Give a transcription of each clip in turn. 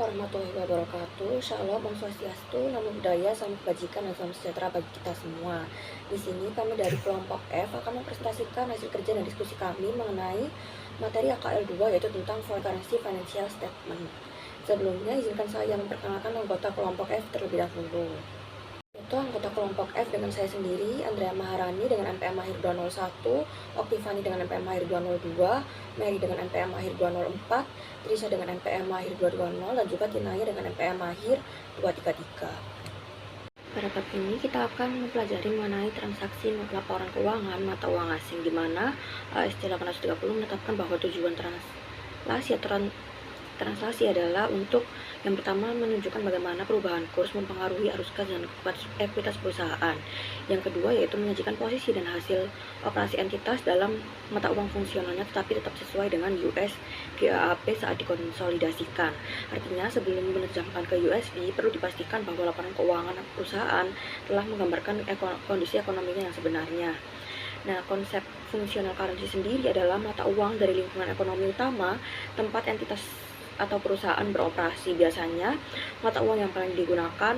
warahmatullahi wabarakatuh. Shalom, Om Swastiastu, Namo Buddhaya, Salam Kebajikan, dan Salam Sejahtera bagi kita semua. Di sini kami dari kelompok F akan mempresentasikan hasil kerja dan diskusi kami mengenai materi AKL 2, yaitu tentang foreign currency financial statement. Sebelumnya, izinkan saya memperkenalkan anggota kelompok F terlebih dahulu. Itu anggota kelompok F dengan saya sendiri, Andrea Maharani dengan NPM Mahir 201, Oktivani dengan NPM Mahir 202, Mary dengan NPM Mahir 204, Trisha dengan NPM Mahir 220, dan juga Tinaya dengan NPM Mahir 233. Pada bab ini kita akan mempelajari mengenai transaksi laporan keuangan mata uang asing, di mana AST 830 menetapkan bahwa tujuan translasi adalah untuk yang pertama menunjukkan bagaimana perubahan kurs mempengaruhi arus kas dan ekuitas perusahaan. Yang kedua yaitu menyajikan posisi dan hasil operasi entitas dalam mata uang fungsionalnya tetapi tetap sesuai dengan US GAAP saat dikonsolidasikan. Artinya sebelum menerjemahkan ke USD perlu dipastikan bahwa laporan keuangan perusahaan telah menggambarkan kondisi ekonominya yang sebenarnya. Nah, konsep fungsional currency sendiri adalah mata uang dari lingkungan ekonomi utama tempat entitas atau perusahaan beroperasi. Biasanya mata uang yang paling digunakan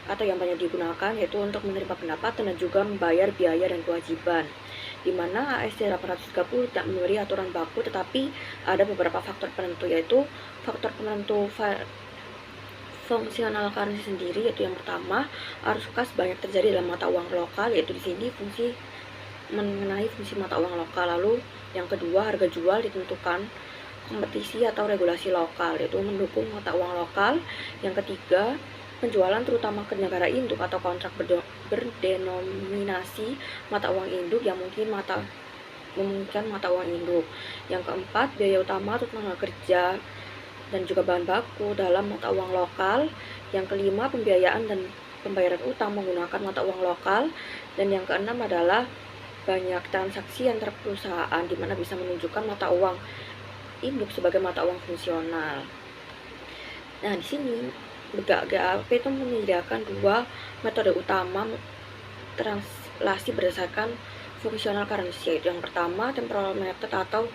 atau yang banyak digunakan yaitu untuk menerima pendapatan dan juga membayar biaya dan kewajiban, di mana AST 830 tidak memberi aturan baku, tetapi ada beberapa faktor penentu, yaitu faktor penentu fungsional currency sendiri, yaitu yang pertama arus kas banyak terjadi dalam mata uang lokal, yaitu di sini mengenai fungsi mata uang lokal. Lalu yang kedua harga jual ditentukan kompetisi atau regulasi lokal, yaitu mendukung mata uang lokal. Yang ketiga, penjualan terutama ke negara induk atau kontrak berdenominasi mata uang induk yang memungkinkan mata uang induk. Yang keempat, biaya utama atau tenaga kerja dan juga bahan baku dalam mata uang lokal. Yang kelima, pembiayaan dan pembayaran utang menggunakan mata uang lokal. Dan yang keenam adalah banyak transaksi antar perusahaan, di mana bisa menunjukkan mata uang induk sebagai mata uang fungsional. Nah, di sini GAAP itu menyediakan dua metode utama translasi berdasarkan fungsional currency, yaitu yang pertama temporal method atau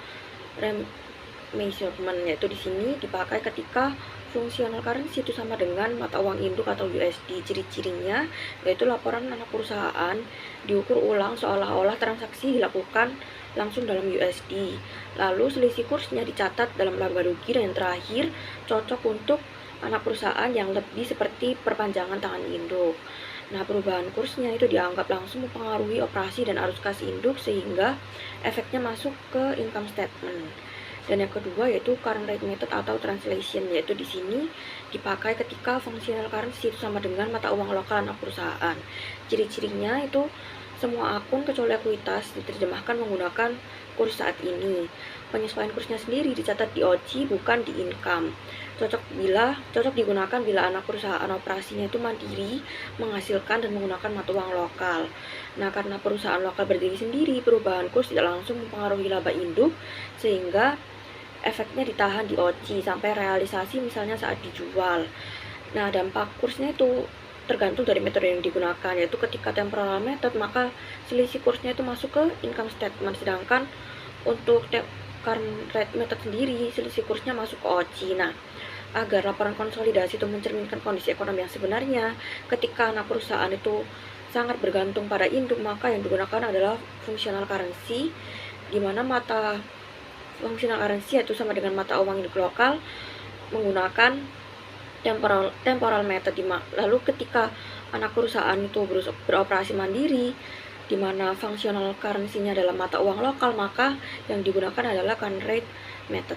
remeasurement, yaitu di sini dipakai ketika fungsional currency itu sama dengan mata uang induk atau USD. Ciri-cirinya yaitu laporan anak perusahaan diukur ulang seolah-olah transaksi dilakukan langsung dalam USD. Lalu selisih kursnya dicatat dalam laba rugi, dan yang terakhir cocok untuk anak perusahaan yang lebih seperti perpanjangan tangan induk. Nah, perubahan kursnya itu dianggap langsung mempengaruhi operasi dan arus kas induk sehingga efeknya masuk ke income statement. Dan yang kedua yaitu current rate method atau translation, yaitu di sini dipakai ketika fungsional currency itu sama dengan mata uang lokal anak perusahaan. Ciri-cirinya itu semua akun kecuali ekuitas diterjemahkan menggunakan kurs saat ini. Penyesuaian kursnya sendiri dicatat di OCI bukan di income. Cocok digunakan bila anak perusahaan operasinya itu mandiri, menghasilkan dan menggunakan mata uang lokal. Nah, karena perusahaan lokal berdiri sendiri, perubahan kurs tidak langsung mempengaruhi laba induk sehingga efeknya ditahan di OCI sampai realisasi misalnya saat dijual. Nah, dampak kursnya itu tergantung dari metode yang digunakan, yaitu ketika temporal method maka selisih kursnya itu masuk ke income statement, sedangkan untuk current rate method sendiri selisih kursnya masuk ke OCI. Nah, agar laporan konsolidasi itu mencerminkan kondisi ekonomi yang sebenarnya ketika anak perusahaan itu sangat bergantung pada induk, maka yang digunakan adalah functional currency, di mana mata functional currency yaitu sama dengan mata uang induk lokal menggunakan temporal method. Lalu ketika anak perusahaan itu beroperasi mandiri, di mana functional currency-nya adalah mata uang lokal, maka yang digunakan adalah current rate method.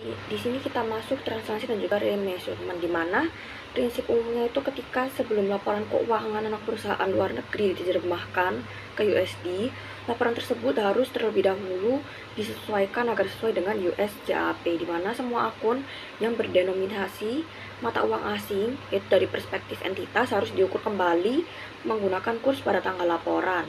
Di sini kita masuk translasi dan juga remeasurement, di mana prinsip umumnya itu ketika sebelum laporan keuangan anak perusahaan luar negeri diterjemahkan ke USD, laporan tersebut harus terlebih dahulu disesuaikan agar sesuai dengan US GAAP, di mana semua akun yang berdenominasi mata uang asing yaitu dari perspektif entitas harus diukur kembali menggunakan kurs pada tanggal laporan.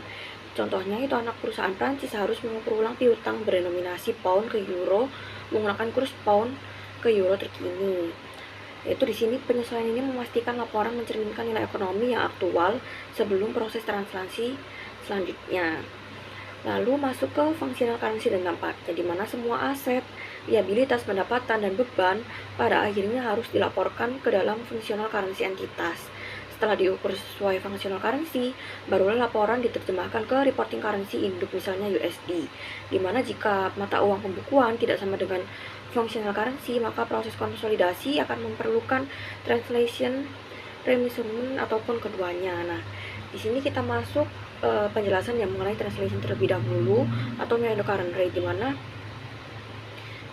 Contohnya itu anak perusahaan Prancis harus mengukur ulang piutang berdenominasi pound ke euro menggunakan kurs pound ke euro terkini. Yaitu di sini penyesuaian ini memastikan laporan mencerminkan nilai ekonomi yang aktual sebelum proses translasi selanjutnya. Lalu masuk ke functional currency dan dampaknya, di mana semua aset liabilitas, pendapatan, dan beban pada akhirnya harus dilaporkan ke dalam functional currency entitas. Setelah diukur sesuai functional currency, barulah laporan diterjemahkan ke reporting currency induk, misalnya USD. Dimana jika mata uang pembukuan tidak sama dengan functional currency, maka proses konsolidasi akan memerlukan translation, remeasurement, ataupun keduanya. Nah, di sini kita masuk penjelasan yang mengenai translation terlebih dahulu atau measurement current rate, di mana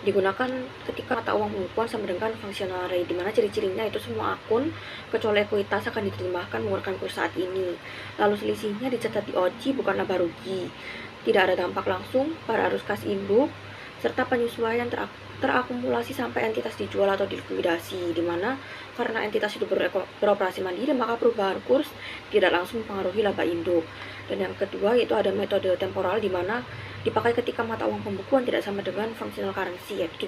digunakan ketika mata uang pembukuan sama dengan functional rate, dimana ciri-cirinya itu semua akun kecuali ekuitas akan diterjemahkan menggunakan kurs saat ini. Lalu selisihnya dicatat di OCI, bukan laba rugi. Tidak ada dampak langsung pada arus kas induk, serta penyesuaian terakumulasi sampai entitas dijual atau dilikuidasi, dimana karena entitas itu beroperasi mandiri, maka perubahan kurs tidak langsung mempengaruhi laba induk. Dan yang kedua yaitu ada metode temporal, dimana dipakai ketika mata uang pembukuan tidak sama dengan functional currency, yaitu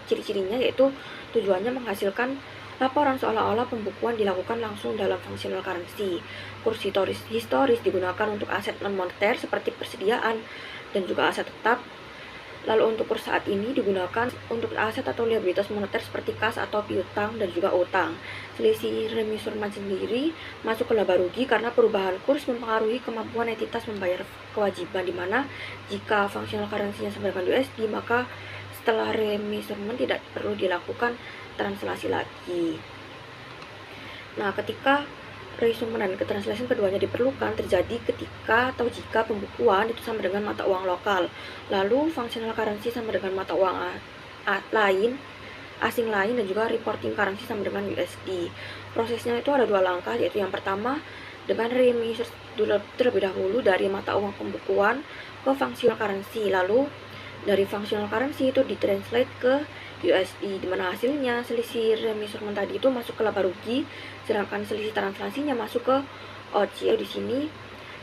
ciri-cirinya yaitu tujuannya menghasilkan laporan seolah-olah pembukuan dilakukan langsung dalam functional currency. Kurs historis digunakan untuk aset non-moneter seperti persediaan dan juga aset tetap. Lalu untuk kurs saat ini digunakan untuk aset atau liabilitas moneter seperti kas atau piutang dan juga utang. Selisih remeasurement sendiri masuk ke laba rugi karena perubahan kurs mempengaruhi kemampuan entitas membayar kewajiban, dimana jika functional currency-nya sama dengan USD, maka setelah remeasurement tidak perlu dilakukan translasi lagi. Nah, ketika remeasurement dan translation keduanya diperlukan terjadi ketika atau jika pembukuan itu sama dengan mata uang lokal, lalu functional currency sama dengan mata uang asing lain, dan juga reporting currency sama dengan USD. Prosesnya itu ada dua langkah, yaitu yang pertama dengan remeasure terlebih dahulu dari mata uang pembukuan ke functional currency, lalu dari functional currency itu ditranslate ke USD, dimana hasilnya selisih remeasurement tadi itu masuk ke laba rugi, sedangkan selisih translasinya masuk ke OCI. Di sini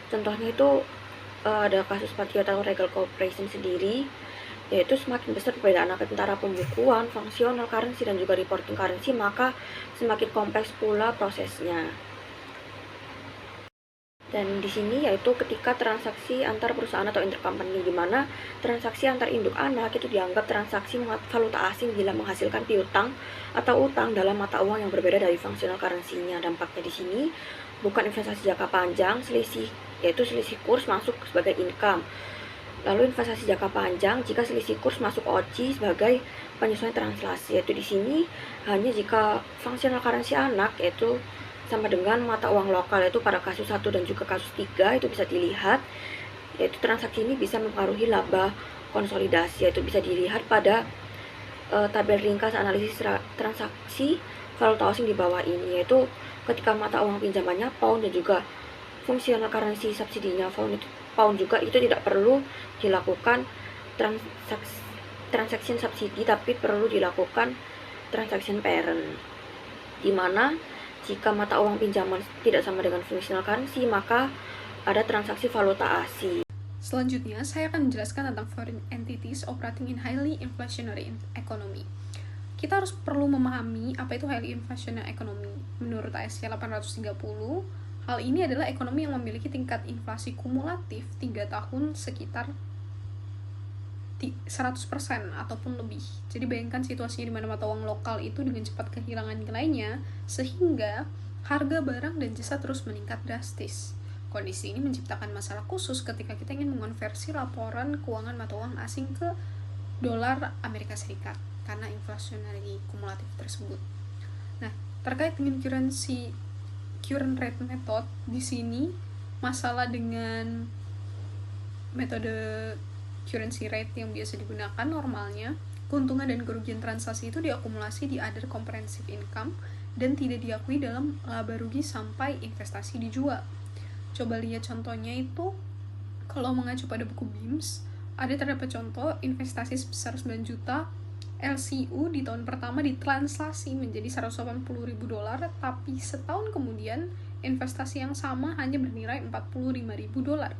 contohnya itu ada kasus Patriot atau Regal Corporation sendiri, yaitu semakin besar perbedaan antara pembukuan, functional currency, dan juga reporting currency, maka semakin kompleks pula prosesnya. Dan di sini yaitu ketika transaksi antar perusahaan atau intercompany, di mana transaksi antar induk anak itu dianggap transaksi valuta asing bila menghasilkan piutang atau utang dalam mata uang yang berbeda dari functional currency-nya. Dampaknya di sini bukan investasi jangka panjang, yaitu selisih kurs masuk sebagai income. Lalu investasi jangka panjang jika selisih kurs masuk OCI sebagai penyesuaian translasi, yaitu di sini hanya jika functional currency anak yaitu sama dengan mata uang lokal, yaitu pada kasus 1 dan juga kasus 3 itu bisa dilihat, yaitu transaksi ini bisa mempengaruhi laba konsolidasi, yaitu bisa dilihat pada tabel ringkas analisis transaksi valuta asing di bawah ini, yaitu ketika mata uang pinjamannya pound dan juga functional currency subsidinya pound juga, itu tidak perlu dilakukan transaction subsidi, tapi perlu dilakukan transaction parent, dimana jika mata uang pinjaman tidak sama dengan functional currency, maka ada transaksi valuta asing. Selanjutnya, saya akan menjelaskan tentang foreign entities operating in highly inflationary economy. Kita harus perlu memahami apa itu highly inflationary economy. Menurut ISC 830, hal ini adalah ekonomi yang memiliki tingkat inflasi kumulatif 3 tahun sekitar 100% ataupun lebih. Jadi bayangkan situasinya di mana mata uang lokal itu dengan cepat kehilangan nilainya, sehingga harga barang dan jasa terus meningkat drastis. Kondisi ini menciptakan masalah khusus ketika kita ingin mengonversi laporan keuangan mata uang asing ke dolar Amerika Serikat karena inflationary kumulatif tersebut. Nah, terkait dengan current rate method, di sini masalah dengan metode currency rate yang biasa digunakan normalnya, keuntungan dan kerugian transaksi itu diakumulasi di other comprehensive income dan tidak diakui dalam laba rugi sampai investasi dijual. Coba lihat contohnya itu, kalau mengacu pada buku BIMS, ada terdapat contoh investasi sebesar 9 juta, LCU di tahun pertama ditranslasi menjadi $180.000, tapi setahun kemudian investasi yang sama hanya bernilai $45.000.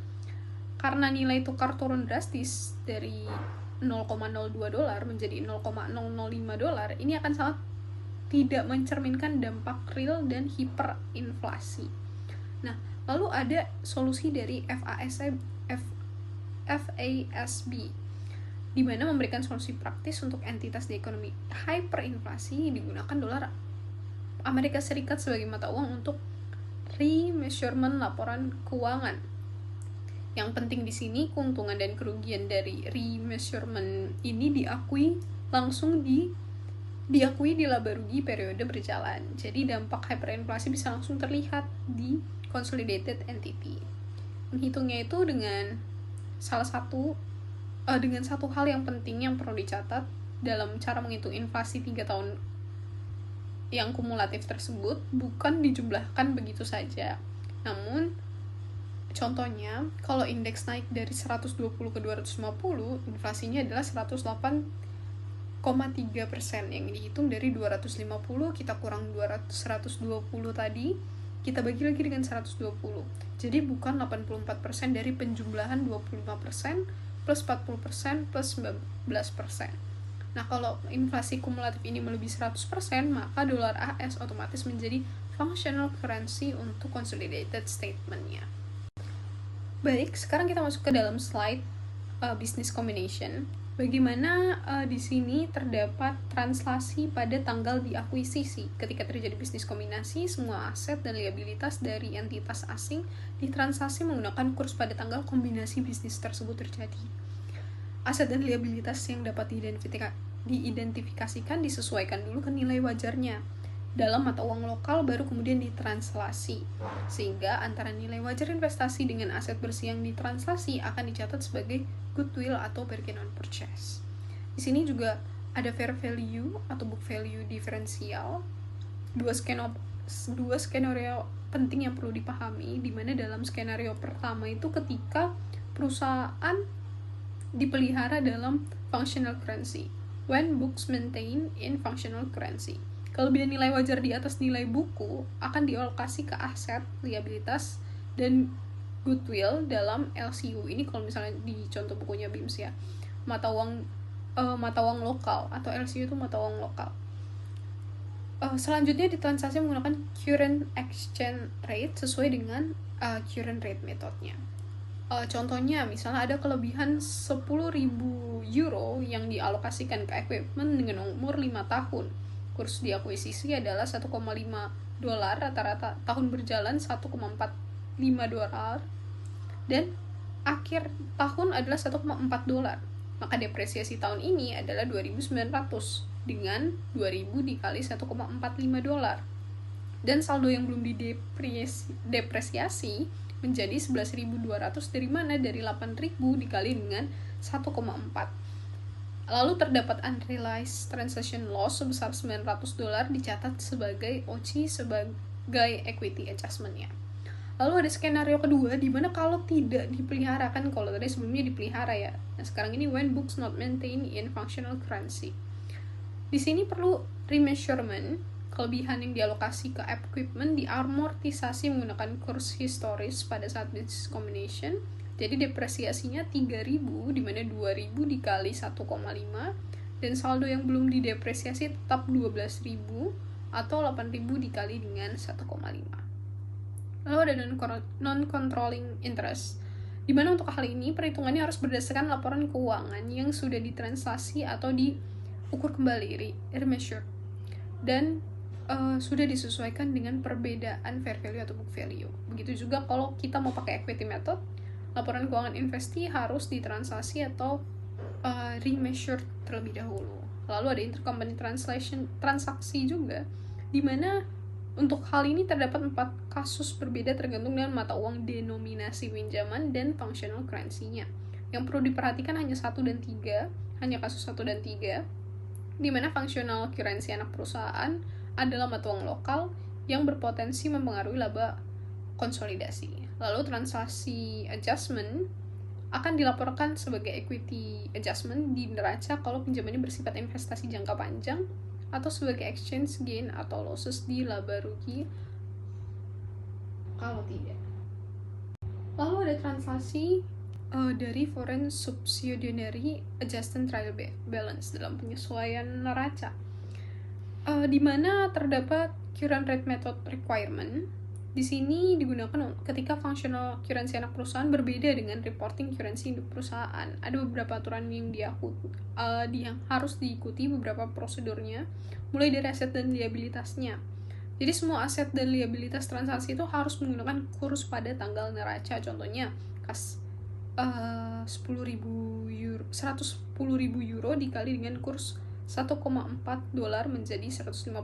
Karena nilai tukar turun drastis dari $0,02 menjadi $0,005, ini akan sangat tidak mencerminkan dampak real dan hiperinflasi. Nah, lalu ada solusi dari FASB. di mana memberikan solusi praktis untuk entitas di ekonomi hyperinflasi digunakan dolar Amerika Serikat sebagai mata uang untuk remeasurement laporan keuangan. Yang penting di sini, keuntungan dan kerugian dari remeasurement ini diakui di laba rugi periode berjalan. Jadi dampak hyperinflasi bisa langsung terlihat di consolidated entity. Menghitungnya itu dengan satu hal yang penting yang perlu dicatat dalam cara menghitung inflasi 3 tahun yang kumulatif tersebut, bukan dijumlahkan begitu saja. Namun, contohnya, kalau indeks naik dari 120 ke 250, inflasinya adalah 108,3%. Yang dihitung dari 250, kita kurang 120 tadi, kita bagi lagi dengan 120. Jadi bukan 84% dari penjumlahan 25% plus 40% plus 19%. Nah, kalau inflasi kumulatif ini melebihi 100%, maka dolar AS otomatis menjadi functional currency untuk consolidated statement-nya. Baik, sekarang kita masuk ke dalam slide business combination. Bagaimana di sini terdapat translasi pada tanggal diakuisisi. Ketika terjadi bisnis kombinasi, semua aset dan liabilitas dari entitas asing ditransaksi menggunakan kurs pada tanggal kombinasi bisnis tersebut terjadi. Aset dan liabilitas yang dapat diidentifikasikan disesuaikan dulu ke nilai wajarnya dalam mata uang lokal, baru kemudian ditranslasi, sehingga antara nilai wajar investasi dengan aset bersih yang ditranslasi akan dicatat sebagai goodwill atau bargain on purchase. Di sini juga ada fair value atau book value diferensial, dua skenario penting yang perlu dipahami, di mana dalam skenario pertama itu ketika perusahaan dipelihara dalam functional currency, when books maintain in functional currency. Kelebihan nilai wajar di atas nilai buku akan dialokasi ke aset, liabilitas, dan goodwill dalam LCU. Ini kalau misalnya di contoh bukunya BIMS ya, mata uang lokal, atau LCU itu mata uang lokal. Selanjutnya ditransaksi menggunakan current exchange rate sesuai dengan current rate metodenya. Contohnya, misalnya ada kelebihan 10.000 euro yang dialokasikan ke equipment dengan umur 5 tahun. Kurs diakuisisi adalah 1,5 dolar, rata-rata tahun berjalan 1,45 dolar, dan akhir tahun adalah 1,4 dolar. Maka depresiasi tahun ini adalah 2.900 dengan 2.000 dikali 1,45 dolar. Dan saldo yang belum didepresiasi menjadi 11.200 dari mana? Dari 8.000 dikali dengan 1,4. Lalu terdapat unrealized transaction loss sebesar 900 dolar dicatat sebagai OCI sebagai equity adjustment-nya. Lalu ada skenario kedua di mana kalau tidak dipelihara, kan kalau tadi sebelumnya dipelihara ya. Nah, sekarang ini when books not maintained in functional currency. Di sini perlu remeasurement. Kelebihan yang dialokasi ke equipment diamortisasi menggunakan kurs historis pada saat business combination. Jadi depresiasinya 3.000, di mana 2.000 dikali 1,5, dan saldo yang belum didepresiasi tetap 12.000 atau 8.000 dikali dengan 1,5. Lalu ada non-controlling interest, di mana untuk hal ini perhitungannya harus berdasarkan laporan keuangan yang sudah ditranslasi atau diukur kembali, remeasured, dan sudah disesuaikan dengan perbedaan fair value atau book value. Begitu juga kalau kita mau pakai equity method, laporan keuangan investasi harus ditransaksi atau remeasured terlebih dahulu. Lalu ada intercompany transaksi juga, di mana untuk hal ini terdapat 4 kasus berbeda tergantung dengan mata uang denominasi pinjaman dan functional currency-nya. Yang perlu diperhatikan hanya kasus 1 dan 3, di mana functional currency anak perusahaan adalah mata uang lokal yang berpotensi mempengaruhi laba konsolidasi. Lalu transaksi adjustment akan dilaporkan sebagai equity adjustment di neraca kalau pinjamannya bersifat investasi jangka panjang, atau sebagai exchange gain atau losses di laba rugi kalau tidak. Lalu ada transaksi dari foreign subsidiary adjusted trial balance dalam penyesuaian neraca, di mana terdapat current rate method requirement, Di sini digunakan ketika functional currency anak perusahaan berbeda dengan reporting currency induk perusahaan. Ada beberapa aturan yang yang harus diikuti, beberapa prosedurnya, mulai dari aset dan liabilitasnya. Jadi semua aset dan liabilitas transaksi itu harus menggunakan kurs pada tanggal neraca. Contohnya, kas 110.000 euro dikali dengan kurs 1,4 dolar menjadi 154.000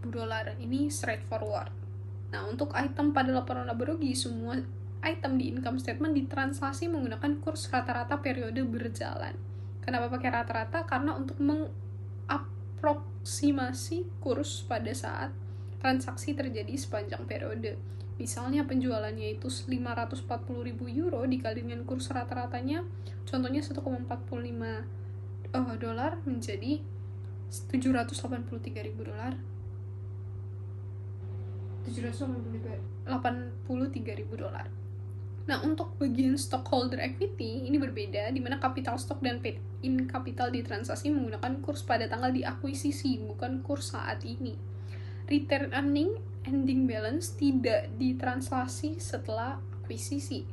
dolar. Ini straightforward. Nah, untuk item pada laporan laba rugi, semua item di income statement ditransaksi menggunakan kurs rata-rata periode berjalan. Kenapa pakai rata-rata? Karena untuk mengapproksimasi kurs pada saat transaksi terjadi sepanjang periode. Misalnya penjualannya itu 540.000 euro dikali dengan kurs rata-ratanya, contohnya 1,45 dolar menjadi 783.000 dolar. 783.000 dolar. Nah, untuk bagian stockholder equity ini berbeda, di mana capital stock dan paid in capital ditransaksi menggunakan kurs pada tanggal diakuisisi, bukan kurs saat ini. Return earning ending balance tidak ditransaksi setelah akuisisi.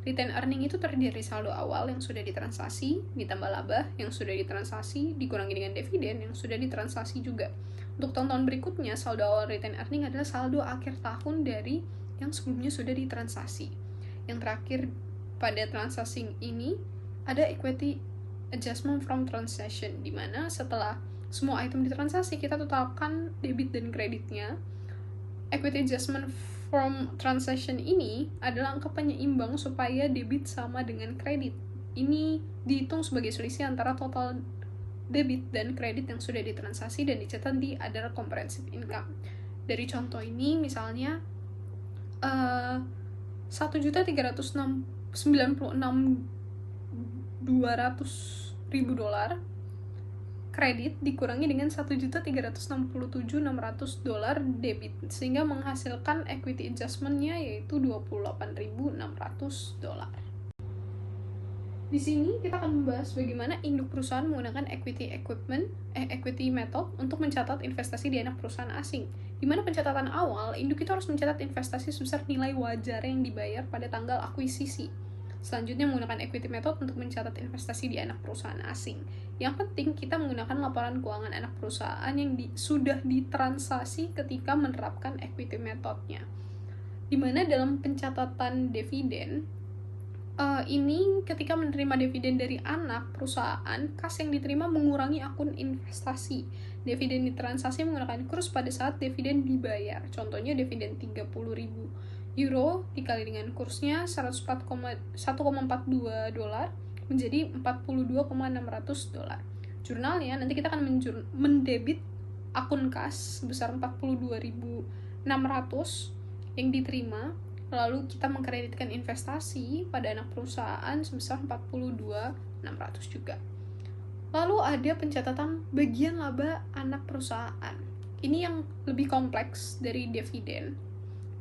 Return earning itu terdiri dari saldo awal yang sudah ditransaksi, ditambah laba yang sudah ditransaksi, dikurangi dengan dividen yang sudah ditransaksi juga. Untuk tahun-tahun berikutnya, saldo awal return earning adalah saldo akhir tahun dari yang sebelumnya sudah ditransaksi. Yang terakhir pada transaksi ini ada equity adjustment from transaction, di mana setelah semua item ditransaksi kita totalkan debit dan kreditnya. Equity adjustment from transaction ini adalah angka penyeimbang supaya debit sama dengan kredit. Ini dihitung sebagai selisih antara total debit dan kredit yang sudah ditransaksi dan dicatat di other comprehensive income. Dari contoh ini misalnya 1.396.200.000 dolar kredit dikurangi dengan 1.367.600 dolar debit, sehingga menghasilkan equity adjustment-nya yaitu 28.600 dolar. Di sini kita akan membahas bagaimana induk perusahaan menggunakan equity method untuk mencatat investasi di anak perusahaan asing. Di mana pencatatan awal, induk itu harus mencatat investasi sebesar nilai wajar yang dibayar pada tanggal akuisisi. Selanjutnya menggunakan equity method untuk mencatat investasi di anak perusahaan asing. Yang penting kita menggunakan laporan keuangan anak perusahaan yang sudah ditransaksi ketika menerapkan equity methodnya. Dimana dalam pencatatan dividen, ini ketika menerima dividen dari anak perusahaan, kas yang diterima mengurangi akun investasi. Dividen ditransaksi menggunakan kurs pada saat dividen dibayar. Contohnya dividen 30.000 euro dikali dengan kursnya 1,42 dolar menjadi 42,600 dolar. Jurnalnya nanti kita akan mendebit akun kas sebesar 42.600 yang diterima, lalu kita mengkreditkan investasi pada anak perusahaan sebesar 42.600 juga. Lalu ada pencatatan bagian laba anak perusahaan. Ini yang lebih kompleks dari dividen,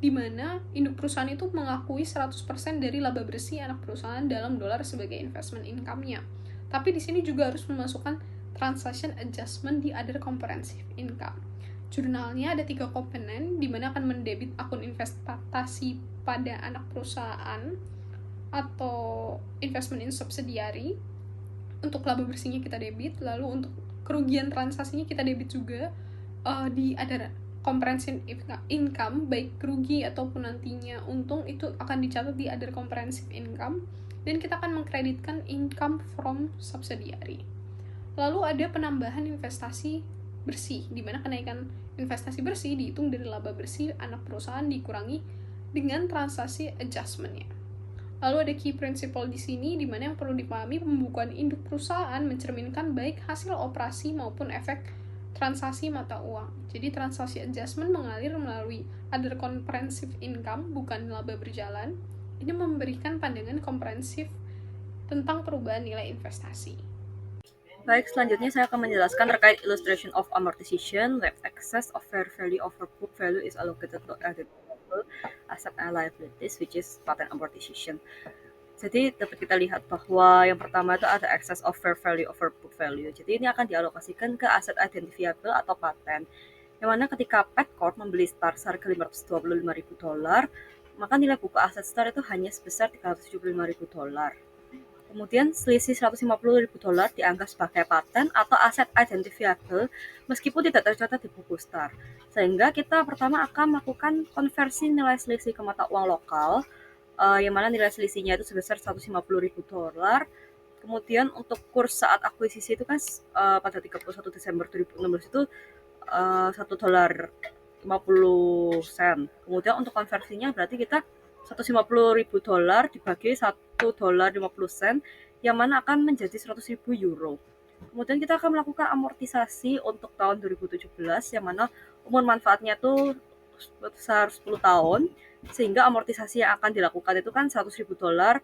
di mana induk perusahaan itu mengakui 100% dari laba bersih anak perusahaan dalam dolar sebagai investment income-nya. Tapi di sini juga harus memasukkan transaction adjustment di other comprehensive income. Jurnalnya ada 3 komponen, di mana akan mendebit akun investasi pada anak perusahaan atau investment in subsidiary. Untuk laba bersihnya kita debit, lalu untuk kerugian transaksinya kita debit juga di ada comprehensive income, baik rugi ataupun nantinya untung, itu akan dicatat di other comprehensive income, dan kita akan mengkreditkan income from subsidiary. Lalu ada penambahan investasi bersih, di mana kenaikan investasi bersih dihitung dari laba bersih anak perusahaan dikurangi dengan transaksi adjustment-nya. Lalu ada key principle di sini, di mana yang perlu dipahami, pembukuan induk perusahaan mencerminkan baik hasil operasi maupun efek transaksi mata uang. Jadi transaksi adjustment mengalir melalui other comprehensive income, bukan laba berjalan. Ini memberikan pandangan komprehensif tentang perubahan nilai investasi. Baik, selanjutnya saya akan menjelaskan terkait illustration of amortization, where excess of fair value over book value is allocated to identifiable asset and liabilities, which is patent amortization. Jadi dapat kita lihat bahwa yang pertama itu ada excess of fair value over book value. Jadi ini akan dialokasikan ke aset identifiable atau paten Yang mana ketika Pet Corp membeli Star seharga $525.000, maka nilai buku aset Star itu hanya sebesar $375.000. Kemudian selisih $150.000 dianggap sebagai paten atau aset identifiable meskipun tidak tercatat di buku Star. Sehingga kita pertama akan melakukan konversi nilai selisih ke mata uang lokal, yang mana nilai selisihnya itu sebesar $150.000. Kemudian untuk kurs saat akuisisi itu kan pada 31 Desember 2016 itu $1.50. Kemudian untuk konversinya berarti kita $150.000 dibagi $1.50, yang mana akan menjadi €100.000. Kemudian kita akan melakukan amortisasi untuk tahun 2017, yang mana umur manfaatnya itu sebesar 10 tahun, sehingga amortisasi yang akan dilakukan itu kan $100.000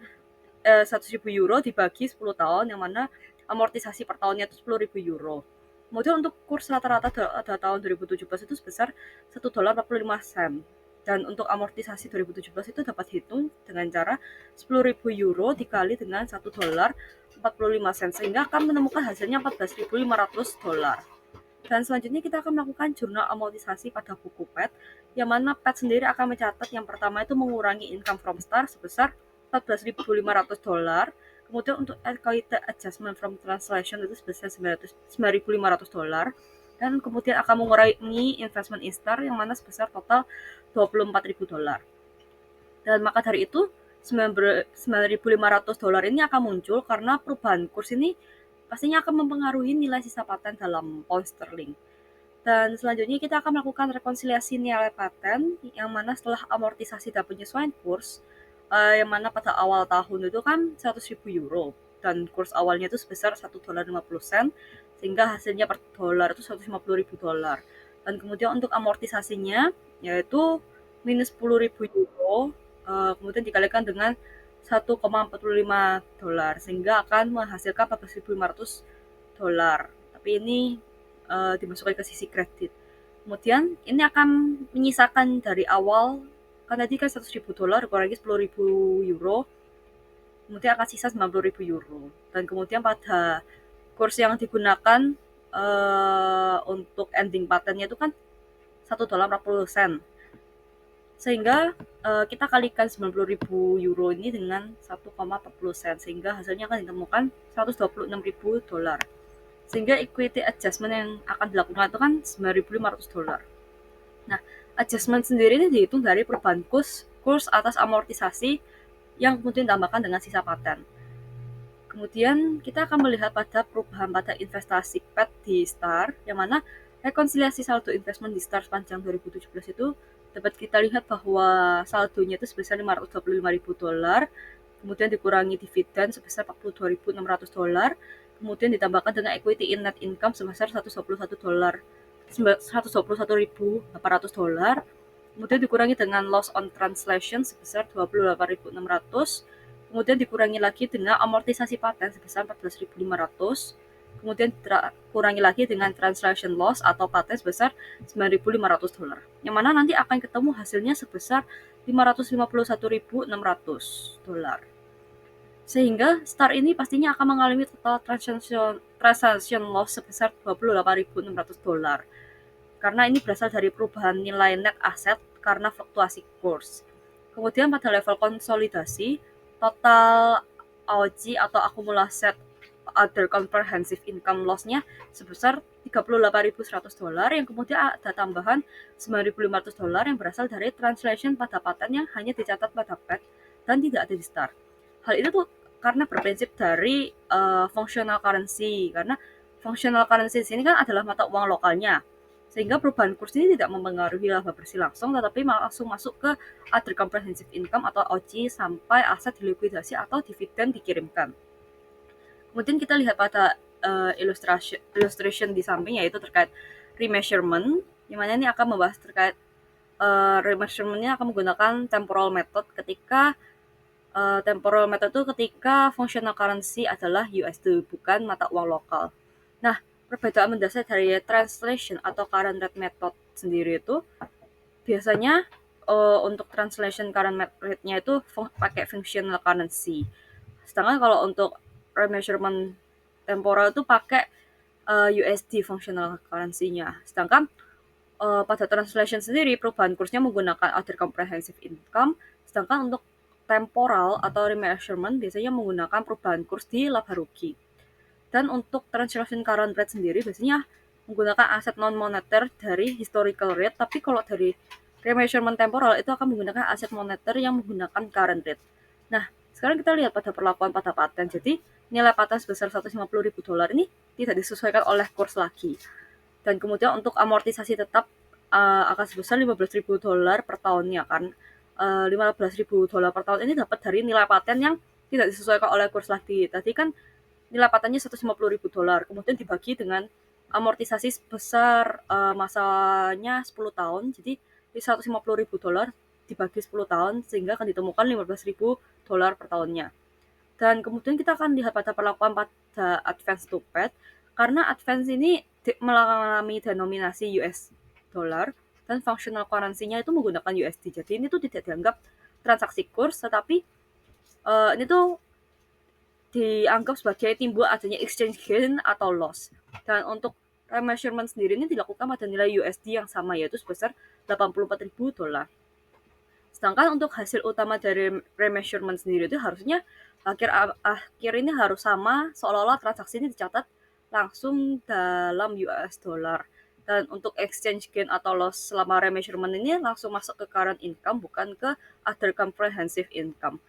€100.000 dibagi 10 tahun, yang mana amortisasi per tahunnya itu €10.000. Kemudian untuk kurs rata-rata pada tahun 2017 itu sebesar $1.45. Dan untuk amortisasi 2017 itu dapat hitung dengan cara €10.000 dikali dengan $1.45, sehingga akan menemukan hasilnya $14.500. Dan selanjutnya kita akan melakukan jurnal amortisasi pada buku PET, yang mana PET sendiri akan mencatat yang pertama itu mengurangi income from Star sebesar $14.500. Kemudian untuk equity adjustment from translation itu sebesar $9.500. Dan kemudian akan mengurangi investment in Star yang mana sebesar total $24.000. Dan maka dari itu $9.500 ini akan muncul karena perubahan kurs ini pastinya akan mempengaruhi nilai sisa paten dalam pound sterling. Dan selanjutnya kita akan melakukan rekonsiliasi nilai paten, yang mana setelah amortisasi dan penyesuaian kurs, yang mana pada awal tahun itu kan €100.000 dan kurs awalnya itu sebesar $1.50, sehingga hasilnya per dolar itu $150.000. Dan kemudian untuk amortisasinya yaitu minus €10.000, kemudian dikalikan dengan $1,45, sehingga akan menghasilkan $14.500. Tapi ini dimasukkan ke sisi kredit. Kemudian ini akan menyisakan dari awal, kan tadi kan $100.000 kurangi €10.000, kemudian akan sisa €90.000. Dan kemudian pada kurs yang digunakan untuk ending patennya itu kan $1.40. Sehingga kita kalikan €90.000 ini dengan $1,40, sehingga hasilnya akan ditemukan $126.000. Sehingga equity adjustment yang akan dilakukan itu kan $9.500. Nah, adjustment sendiri ini dihitung dari perubahan kurs atas amortisasi yang kemudian ditambahkan dengan sisa paten. Kemudian kita akan melihat pada perubahan pada investasi PET di Star, yang mana rekonsiliasi saldo investment di Star sepanjang 2017 itu dapat kita lihat bahwa saldonya itu sebesar $525.000, kemudian dikurangi dividen sebesar $42.600, kemudian ditambahkan dengan equity in net income sebesar $121.800, kemudian dikurangi dengan loss on translation sebesar $28.600, kemudian dikurangi lagi dengan amortisasi paten sebesar $14.500, kemudian dikurangi lagi dengan translation loss atau paten sebesar $9.500, yang mana nanti akan ketemu hasilnya sebesar $551.600. Sehingga Star ini pastinya akan mengalami total transaction loss sebesar $28.600, karena ini berasal dari perubahan nilai net aset karena fluktuasi kurs. Kemudian pada level konsolidasi, total AOG atau akumulasi other comprehensive income loss-nya sebesar $38.100, yang kemudian ada tambahan $9.500 yang berasal dari translation pada paten yang hanya dicatat pada PET dan tidak ada di Star. Hal itu tuh karena berprinsip dari functional currency, karena functional currency di sini kan adalah mata uang lokalnya, sehingga perubahan kurs ini tidak mempengaruhi laba bersih langsung, tetapi langsung masuk ke other comprehensive income atau OC sampai aset dilikuidasi atau dividen dikirimkan. Kemudian kita lihat pada illustration di samping, yaitu terkait remeasurement, yang mana ini akan membahas terkait remeasurement-nya akan menggunakan temporal method ketika functional currency adalah USD, bukan mata uang lokal. Nah, perbedaan mendasar dari translation atau current rate method sendiri itu biasanya untuk translation current rate-nya itu pakai functional currency. Sedangkan kalau untuk remeasurement temporal itu pakai USD functional currency-nya. Sedangkan pada translation sendiri perubahan kursnya menggunakan other comprehensive income, sedangkan untuk temporal atau remeasurement biasanya menggunakan perubahan kurs di laba rugi. Dan untuk translation current rate sendiri biasanya menggunakan aset non moneter dari historical rate, tapi kalau dari remeasurement temporal itu akan menggunakan aset moneter yang menggunakan current rate. Nah, sekarang kita lihat pada perlakuan pada paten. Jadi, nilai paten sebesar $150.000 ini tidak disesuaikan oleh kurs lagi. Dan kemudian untuk amortisasi tetap akan sebesar $15.000 per tahunnya kan. $15.000 per tahun ini dapat dari nilai paten yang tidak disesuaikan oleh kurs lagi. Tadi kan nilai patennya $150.000, kemudian dibagi dengan amortisasi sebesar masanya 10 tahun, jadi $150.000 dibagi 10 tahun sehingga akan ditemukan $15.000 per tahunnya. Dan kemudian kita akan lihat pada perlakuan pada advance to pet, karena advance ini mengalami denominasi US dollar dan functional currency-nya itu menggunakan USD. Jadi ini tuh tidak dianggap transaksi kurs, tetapi ini tuh dianggap sebagai timbul adanya exchange gain atau loss. Dan untuk remeasurement sendiri ini dilakukan pada nilai USD yang sama, yaitu sebesar $84.000. Sedangkan untuk hasil utama dari remeasurement sendiri itu harusnya akhir ini harus sama, seolah-olah transaksi ini dicatat langsung dalam US dollar. Dan untuk exchange gain atau loss selama remeasurement ini langsung masuk ke current income, bukan ke other comprehensive income.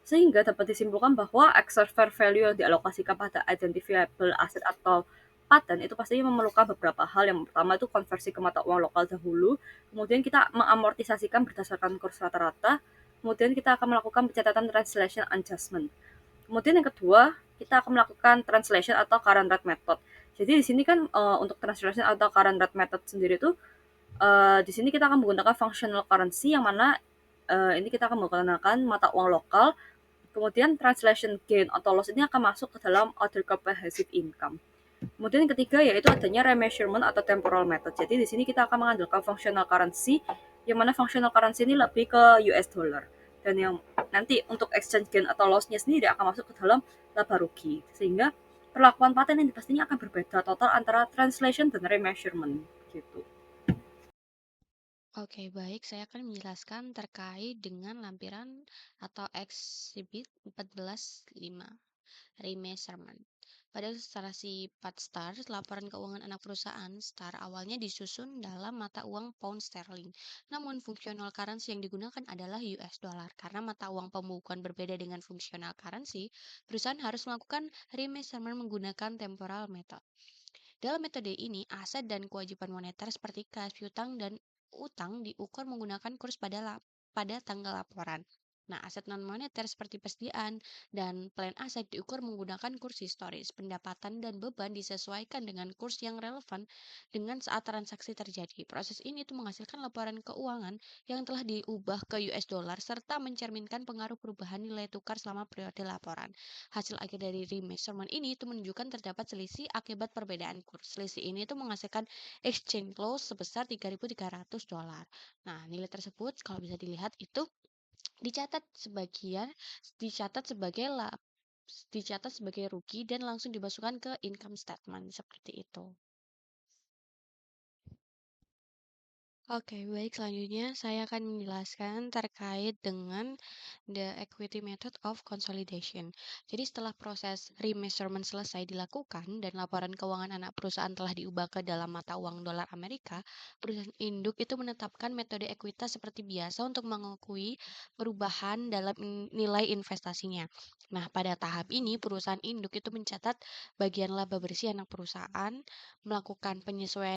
Sehingga dapat disimpulkan bahwa excess fair value yang dialokasikan pada identifiable asset atau paten itu pastinya memerlukan beberapa hal. Yang pertama itu konversi ke mata uang lokal dahulu, kemudian kita mengamortisasikan berdasarkan kurs rata-rata, kemudian kita akan melakukan pencatatan translation adjustment. Kemudian yang kedua, kita akan melakukan translation atau current rate method. Jadi di sini kan untuk translation atau current rate method sendiri itu di sini kita akan menggunakan functional currency yang mana ini kita akan menggunakan mata uang lokal. Kemudian translation gain atau loss ini akan masuk ke dalam other comprehensive income. Kemudian yang ketiga yaitu adanya remeasurement atau temporal method. Jadi di sini kita akan mengandalkan functional currency, yang mana functional currency ini lebih ke US dollar. Dan yang nanti untuk exchange gain atau loss-nya sendiri akan masuk ke dalam laba rugi. Sehingga perlakuan paten ini pastinya akan berbeda total antara translation dan remeasurement gitu. Oke, baik. Saya akan menjelaskan terkait dengan lampiran atau Exhibit 14.5, remeasurement. Pada ilustrasi 4 star, laporan keuangan anak perusahaan STAR awalnya disusun dalam mata uang pound sterling. Namun, fungsional currency yang digunakan adalah US dollar. Karena mata uang pembukuan berbeda dengan fungsional currency, perusahaan harus melakukan remeasurement menggunakan temporal method. Dalam metode ini, aset dan kewajiban moneter seperti kas, piutang, dan utang diukur menggunakan kurs pada tanggal laporan. Nah, aset non-moneter seperti persediaan dan plan aset diukur menggunakan kurs historis. Pendapatan dan beban disesuaikan dengan kurs yang relevan dengan saat transaksi terjadi. Proses ini tuh menghasilkan laporan keuangan yang telah diubah ke US dollar serta mencerminkan pengaruh perubahan nilai tukar selama periode laporan. Hasil akhir dari remeasurement ini itu menunjukkan terdapat selisih akibat perbedaan kurs. Selisih ini itu menghasilkan exchange loss sebesar $3.300. Nah, nilai tersebut kalau bisa dilihat itu dicatat sebagian dicatat sebagai dicatat sebagai rugi dan langsung dimasukkan ke income statement seperti itu. Oke, baik. Selanjutnya saya akan menjelaskan terkait dengan the equity method of consolidation. Jadi setelah proses remeasurement selesai dilakukan dan laporan keuangan anak perusahaan telah diubah ke dalam mata uang dolar Amerika, perusahaan induk itu menetapkan metode ekuitas seperti biasa untuk mengakui perubahan dalam nilai investasinya. Nah, pada tahap ini perusahaan induk itu mencatat bagian laba bersih anak perusahaan, melakukan penyesuaian